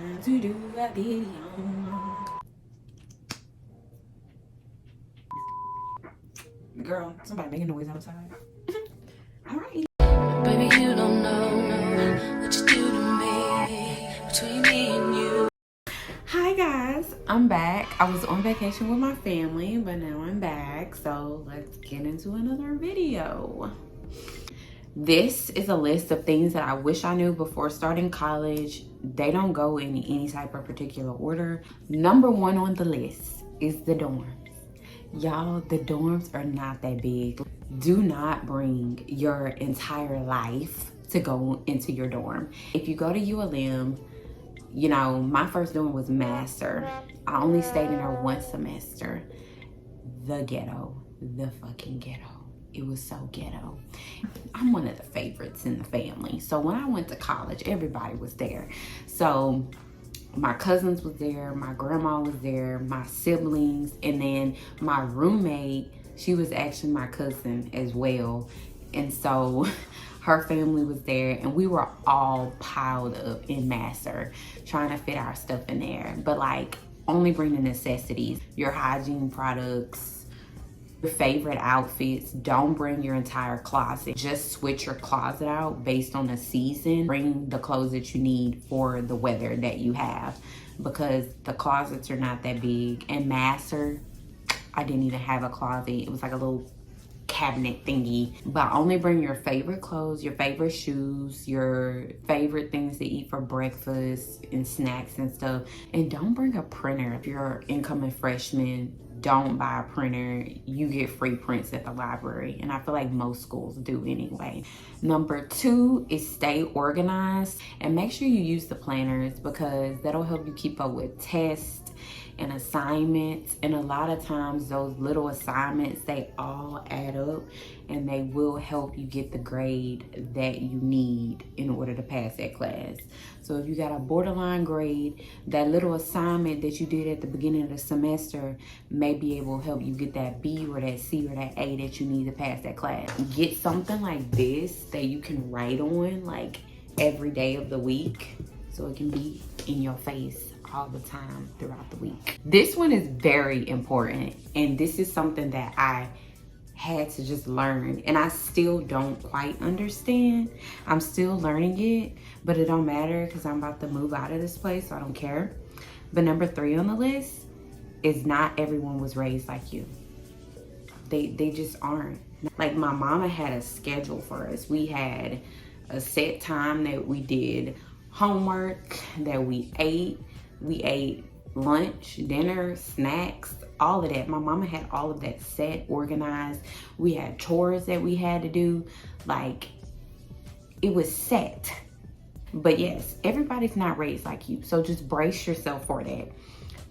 time to do a video. Girl, somebody making noise outside. All right. Baby, you don't know what you do to me, between me and you. Hi guys, I'm back. I was on vacation with my family, but now I'm back. So let's get into another video. This is a list of things that I wish I knew before starting college. They don't go in any type of particular order. Number one on the list is the dorms. Y'all, the dorms are not that big. Do not bring your entire life to go into your dorm. If you go to ULM, you know, my first dorm was master. I only stayed in there one semester. The ghetto, the fucking ghetto. It was so ghetto. I'm one of the favorites in the family. So when I went to college, everybody was there. So my cousins was there, my grandma was there, my siblings, and then my roommate, she was actually my cousin as well. And so her family was there, and we were all piled up in master trying to fit our stuff in there. But like, only bring the necessities, your hygiene products, your favorite outfits. Don't bring your entire closet. Just switch your closet out based on the season. Bring the clothes that you need for the weather that you have, because the closets are not that big. And master, I didn't even have a closet. It was like a little cabinet thingy. But only bring your favorite clothes, your favorite shoes, your favorite things to eat for breakfast and snacks and stuff. And don't bring a printer. If you're an incoming freshman, don't buy a printer. You get free prints at the library, and I feel like most schools do anyway. Number two is stay organized, and make sure you use the planners, because that'll help you keep up with tests and assignments. And a lot of times those little assignments, they all add up, and they will help you get the grade that you need in order to pass that class. So if you got a borderline grade, that little assignment that you did at the beginning of the semester may be able to help you get that B or that C or that A that you need to pass that class. Get something like this that you can write on like every day of the week, so it can be in your face all the time throughout the week. This one is very important, and this is something that I had to just learn, and I still don't quite understand. I'm still learning it, but it don't matter because I'm about to move out of this place, so I don't care. But number three on the list is not everyone was raised like you. They just aren't. Like, my mama had a schedule for us. We had a set time that we did homework, that we ate. We ate lunch, dinner, snacks, all of that. My mama had all of that set, organized. We had chores that we had to do. Like, it was set. But yes, everybody's not raised like you. So just brace yourself for that.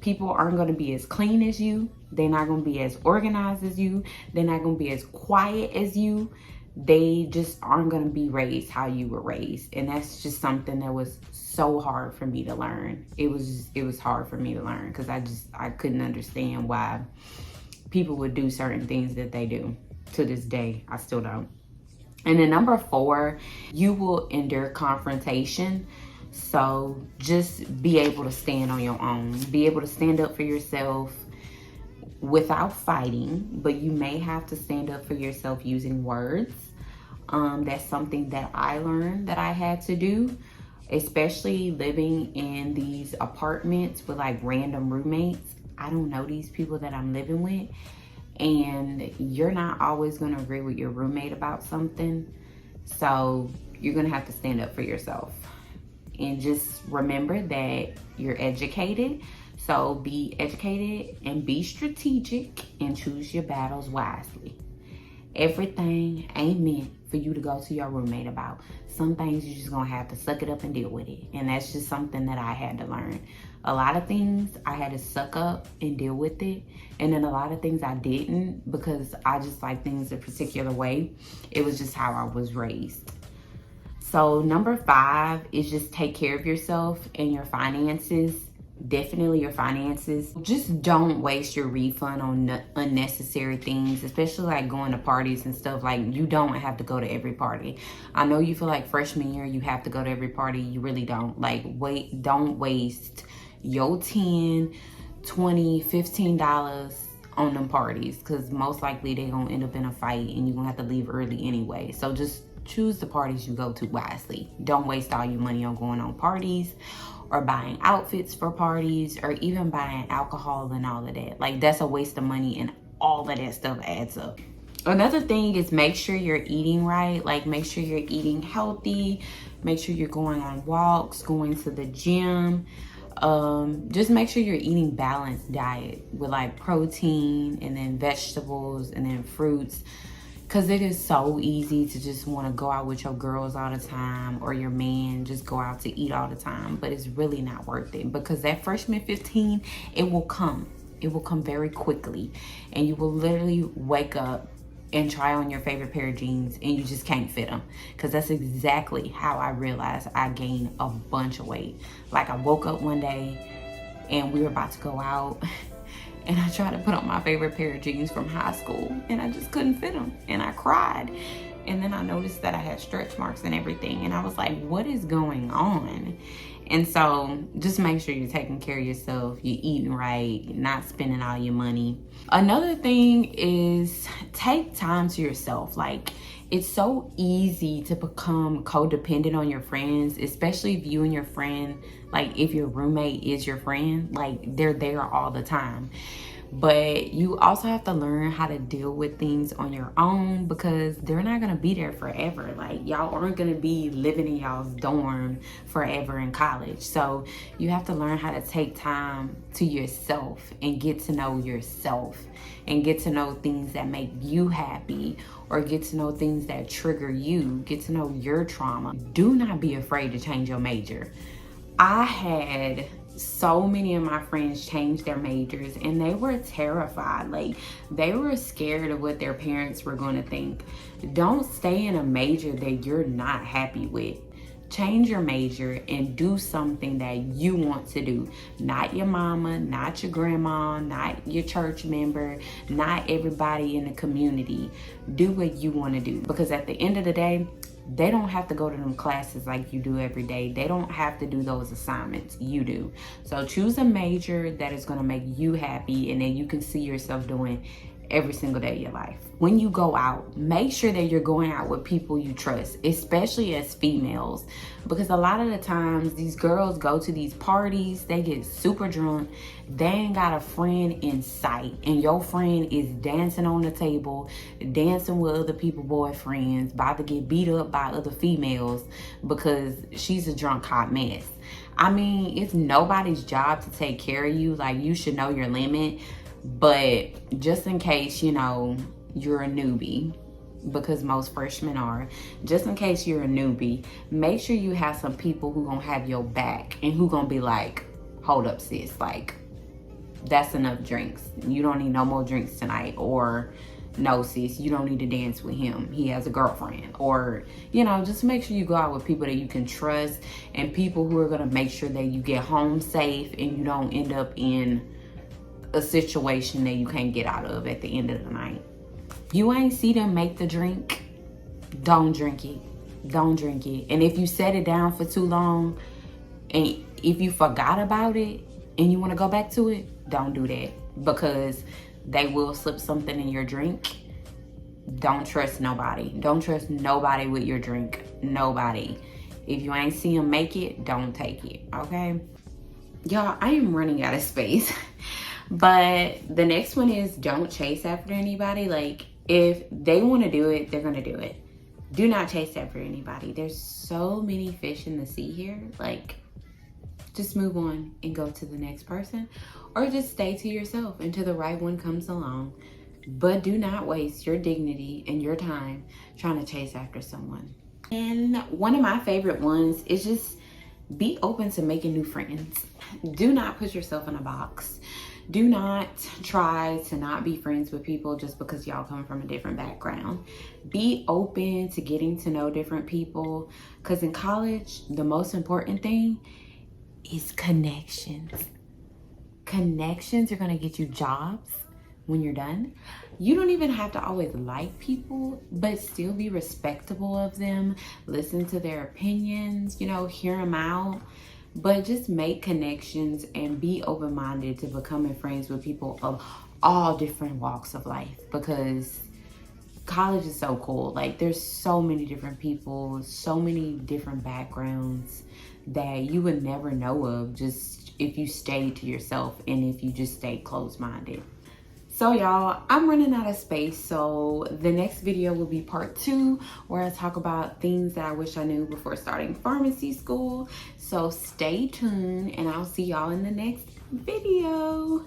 People aren't going to be as clean as you. They're not going to be as organized as you. They're not going to be as quiet as you. They just aren't going to be raised how you were raised. And that's just something that was so hard for me to learn. It was hard for me to learn, because I couldn't understand why people would do certain things that they do. To this day, I still don't. And then number four, you will endure confrontation. So just be able to stand on your own. Be able to stand up for yourself without fighting, but you may have to stand up for yourself using words. That's something that I learned that I had to do, especially living in these apartments with like random roommates. I don't know these people that I'm living with, and you're not always going to agree with your roommate about something. So you're going to have to stand up for yourself. And just remember that you're educated. So be educated and be strategic and choose your battles wisely. Everything ain't meant for you to go to your roommate about. Some things you're just gonna have to suck it up and deal with it. And that's just something that I had to learn. A lot of things I had to suck up and deal with it. And then a lot of things I didn't, because I just like things a particular way. It was just how I was raised. So number five is just take care of yourself and your finances. definitely your finances. Just don't waste your refund on unnecessary things, especially like going to parties and stuff. Like, you don't have to go to every party. I know you feel like freshman year you have to go to every party. You really don't. Like, don't waste your 10, 20, $15 on them parties, because most likely they gonna end up in a fight and you're gonna have to leave early anyway. So just choose the parties you go to wisely. Don't waste all your money on going on parties or buying outfits for parties or even buying alcohol and all of that. Like, that's a waste of money, and all of that stuff adds up. Another thing is make sure you're eating right. Like, make sure you're eating healthy. Make sure you're going on walks, going to the gym. Just make sure you're eating balanced diet with like protein and then vegetables and then fruits, because it is so easy to just want to go out with your girls all the time, or your man just go out to eat all the time, but it's really not worth it, because that freshman 15, it will come very quickly, and you will literally wake up and try on your favorite pair of jeans and you just can't fit them. Because that's exactly how I realized I gained a bunch of weight. Like, I woke up one day and we were about to go out and I tried to put on my favorite pair of jeans from high school and I just couldn't fit them, and I cried. And then I noticed that I had stretch marks and everything, and I was like, what is going on? And so just make sure you're taking care of yourself, you're eating right, you're not spending all your money. Another thing is take time to yourself. Like, it's so easy to become codependent on your friends, especially if you and your friend, like if your roommate is your friend, like they're there all the time. But you also have to learn how to deal with things on your own, because they're not gonna be there forever. Like, y'all aren't gonna be living in y'all's dorm forever in college. So you have to learn how to take time to yourself and get to know yourself and get to know things that make you happy, or get to know things that trigger you, get to know your trauma. Do not be afraid to change your major. I had so many of my friends change their majors and they were terrified. Like, they were scared of what their parents were going to think. Don't stay in a major that you're not happy with. Change your major and do something that you want to do. Not your mama, not your grandma, not your church member, not everybody in the community. Do what you want to do, because at the end of the day, they don't have to go to them classes like you do every day. They don't have to do those assignments. You do. So choose a major that is going to make you happy and that you can see yourself doing every single day of your life. When you go out, make sure that you're going out with people you trust, especially as females, because a lot of the times these girls go to these parties, they get super drunk, they ain't got a friend in sight, and your friend is dancing on the table, dancing with other people boyfriends, about to get beat up by other females because she's a drunk hot mess. I mean, it's nobody's job to take care of you. Like, you should know your limit. But just in case, you know, you're a newbie, because most freshmen are, just in case you're a newbie, make sure you have some people who gonna have your back and who gonna be like, hold up sis, like, that's enough drinks. You don't need no more drinks tonight. Or, no sis, you don't need to dance with him, he has a girlfriend. Or, you know, just make sure you go out with people that you can trust, and people who are gonna make sure that you get home safe and you don't end up in a situation that you can't get out of at the end of the night. You ain't see them make the drink, don't drink it. Don't drink it. And if you set it down for too long, and if you forgot about it and you want to go back to it, don't do that, because they will slip something in your drink. Don't trust nobody. Don't trust nobody with your drink. Nobody. If you ain't see them make it, don't take it, okay? Y'all, I am running out of space. But the next one is don't chase after anybody. Like, if they want to do it, they're going to do it. Do not chase after anybody. There's so many fish in the sea here. Like, just move on and go to the next person, or just stay to yourself until the right one comes along. But do not waste your dignity and your time trying to chase after someone. And one of my favorite ones is just be open to making new friends. Do not put yourself in a box. Do not try to not be friends with people just because y'all come from a different background. Be open to getting to know different people, because in college, the most important thing is connections. Connections are going to get you jobs when you're done. You don't even have to always like people, but still be respectable of them. Listen to their opinions, you know, hear them out. But just make connections and be open-minded to becoming friends with people of all different walks of life, because college is so cool. Like, there's so many different people, so many different backgrounds that you would never know of just if you stay to yourself and if you just stay closed-minded. So y'all, I'm running out of space, so the next video will be part 2, where I talk about things that I wish I knew before starting pharmacy school. So stay tuned, and I'll see y'all in the next video.